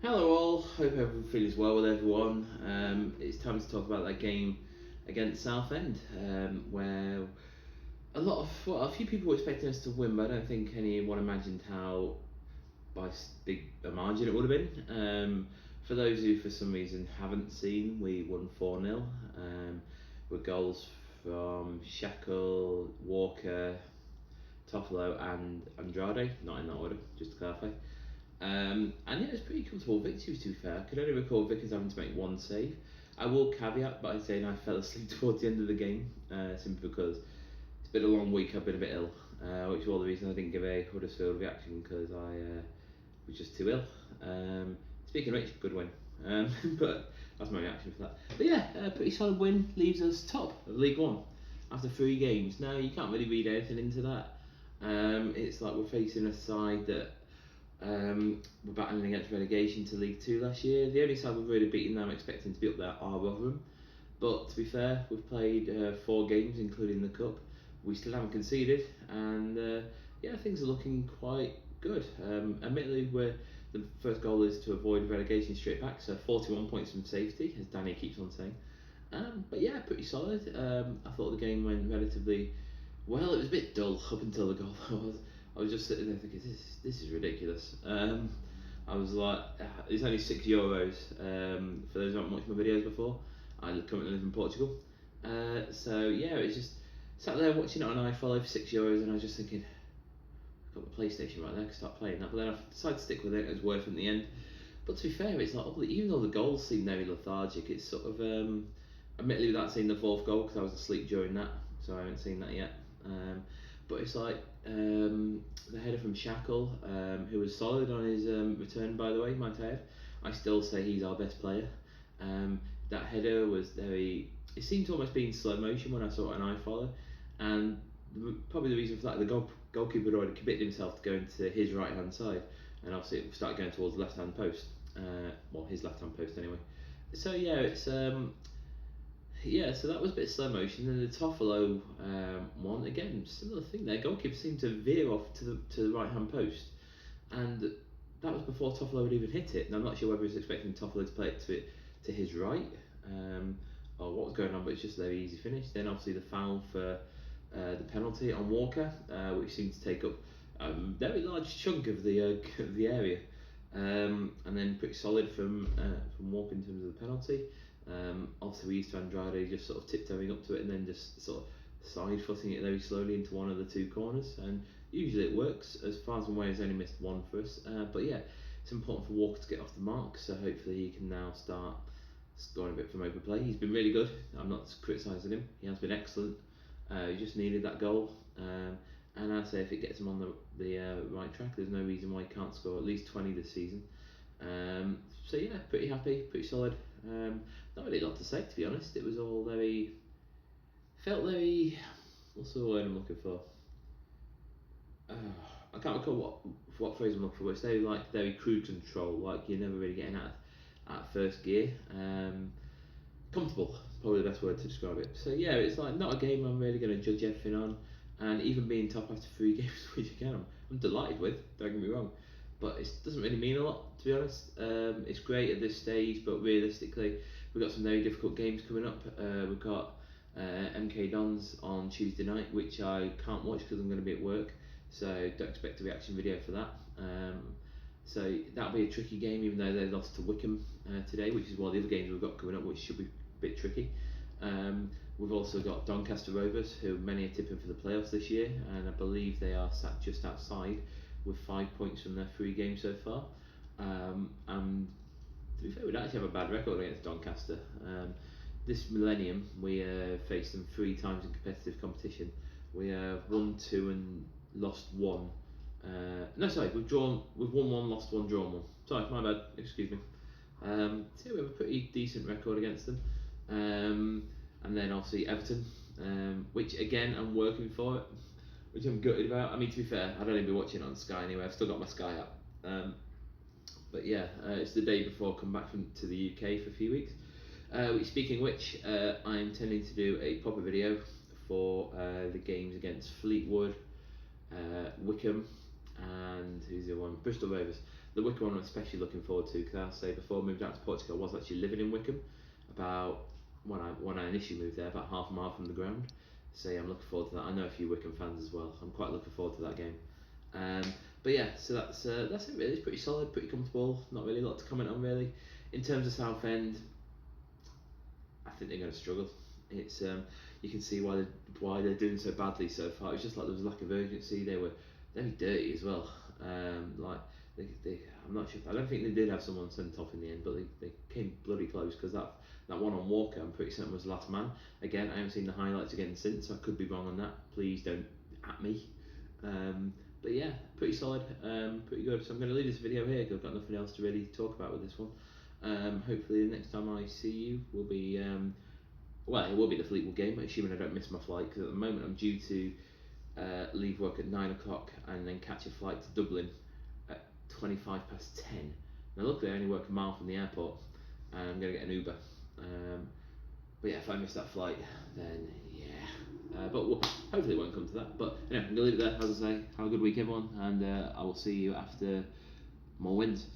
Hello all, hope everyone feels well with everyone. It's time to talk about that game against Southend, where a few people were expecting us to win, but I don't think anyone imagined how big a margin it would have been. For those who for some reason haven't seen, we won 4-0, with goals from Shackle, Walker, Toffolo and Andrade, not in that order, just to clarify. And yeah, it was pretty comfortable victory to be fair. I could only recall Vickers having to make one save. I will caveat by saying I fell asleep towards the end of the game, simply because it's been a long week, I've been a bit ill, which is all the reason I didn't give a Huddersfield reaction because I was just too ill. Speaking of which, good win. But that's my reaction for that. But yeah, pretty solid win, leaves us top of League One after 3 games. Now, you can't really read anything into that. It's like we're facing a side that we're battling against relegation to League Two last year. The only side we've really beaten that I'm expecting to be up there are Rotherham. But to be fair, we've played 4 games, including the Cup. We still haven't conceded, and yeah, things are looking quite good. Admittedly, the first goal is to avoid relegation straight back, so 41 points from safety, as Danny keeps on saying. But yeah, pretty solid. I thought the game went relatively well. It was a bit dull up until the goal. I was just sitting there thinking, this is ridiculous. I was like, it's only €6. For those who haven't watched my videos before, I currently live in Portugal. So yeah, it was just sat there watching it on iFollow for €6, and I was just thinking, I've got the PlayStation right there, I can start playing that. But then I decided to stick with it. It was worth it in the end. But to be fair, it's like even though the goals seem very lethargic, it's sort of admittedly without seeing the 4th goal because I was asleep during that, so I haven't seen that yet. But it's like the header from Shackle, who was solid on his return, by the way, might I add. I still say he's our best player. That header was very. It seemed to almost be in slow motion when I saw it on iFollow, and probably the reason for that, the goalkeeper had already committed himself to going to his right hand side, and obviously it started going towards the left hand post. Well, his left hand post anyway. So yeah, it's yeah, so that was a bit slow motion. Then the Toffolo one, again, similar thing there. Goalkeeper seemed to veer off to the right hand post, and that was before Toffolo had even hit it. And I'm not sure whether he was expecting Toffolo to play it to his right, or what was going on, but it's just a very easy finish. Then obviously the foul for the penalty on Walker, which seemed to take up a very large chunk of the area, and then pretty solid from Walker in terms of the penalty. Obviously we used to Andrade just sort of tiptoeing up to it and then just sort of side footing it very slowly into one of the 2 corners, and usually it works. As far as I'm aware, he's only missed 1 for us, but yeah, it's important for Walker to get off the mark, so hopefully he can now start scoring a bit from open play. He's been really good, I'm not criticising him, he has been excellent. He just needed that goal, and I say if it gets him on the right track, there's no reason why he can't score at least 20 this season. So yeah, pretty happy, pretty solid. Not really a lot to say, to be honest. It was all felt very, what's the word I'm looking for? I can't recall what phrase I'm looking for, but it's very crude control, like you're never really getting out at first gear. Comfortable, probably the best word to describe it. So yeah, it's like not a game I'm really going to judge everything on, and even being top after 3 games, which again I'm delighted with, don't get me wrong, but it doesn't really mean a lot, to be honest. It's great at this stage, but realistically we've got some very difficult games coming up. We've got MK Dons on Tuesday night, which I can't watch because I'm going to be at work, so don't expect a reaction video for that. So that'll be a tricky game, even though they lost to Wickham today, which is one of the other games we've got coming up, which should be a bit tricky. We've also got Doncaster Rovers, who many are tipping for the playoffs this year, and I believe they are sat just outside with 5 points from their 3 games so far. And to be fair, we don't actually have a bad record against Doncaster. This millennium, we faced them 3 times in competitive competition. We won 2 and lost 1. No, sorry, we've won 1, lost 1, drawn 1. Sorry, my bad, excuse me. So yeah, we have a pretty decent record against them. And then obviously Everton, which again I'm working for it, which I'm gutted about. I mean, to be fair, I'd only be watching it on Sky anyway. I've still got my Sky app. But yeah, it's the day before I come back to the UK for a few weeks. Speaking of which, I'm intending to do a proper video for the games against Fleetwood, Wickham, and who's the other one? Bristol Rovers. the Wickham one I'm especially looking forward to, because I'll say before I moved out to Portugal, I was actually living in Wickham about when I initially moved there, about half a mile from the ground. So yeah, I'm looking forward to that. I know a few Wickham fans as well. I'm quite looking forward to that game. But yeah, so that's it really. It's pretty solid, pretty comfortable. Not really a lot to comment on really. In terms of Southend, I think they're going to struggle. It's you can see why they're doing so badly so far. It's just like there was a lack of urgency. They were very dirty as well. Like I'm not sure. I don't think they did have someone sent off in the end, but they came bloody close, because that one on Walker, I'm pretty certain was the last man. Again, I haven't seen the highlights again since, so I could be wrong on that. Please don't at me. But yeah, pretty solid, pretty good. So I'm going to leave this video here because I've got nothing else to really talk about with this one. Hopefully the next time I see you will be, well, it will be the Fleetwood game, assuming I don't miss my flight, because at the moment I'm due to leave work at 9 o'clock and then catch a flight to Dublin at 10:25. Now luckily I only work a mile from the airport, and I'm going to get an Uber. But yeah, if I miss that flight, then yeah. But hopefully it won't come to that. But anyway, I'm going to leave it there. As I say, have a good week everyone, and I will see you after more wins.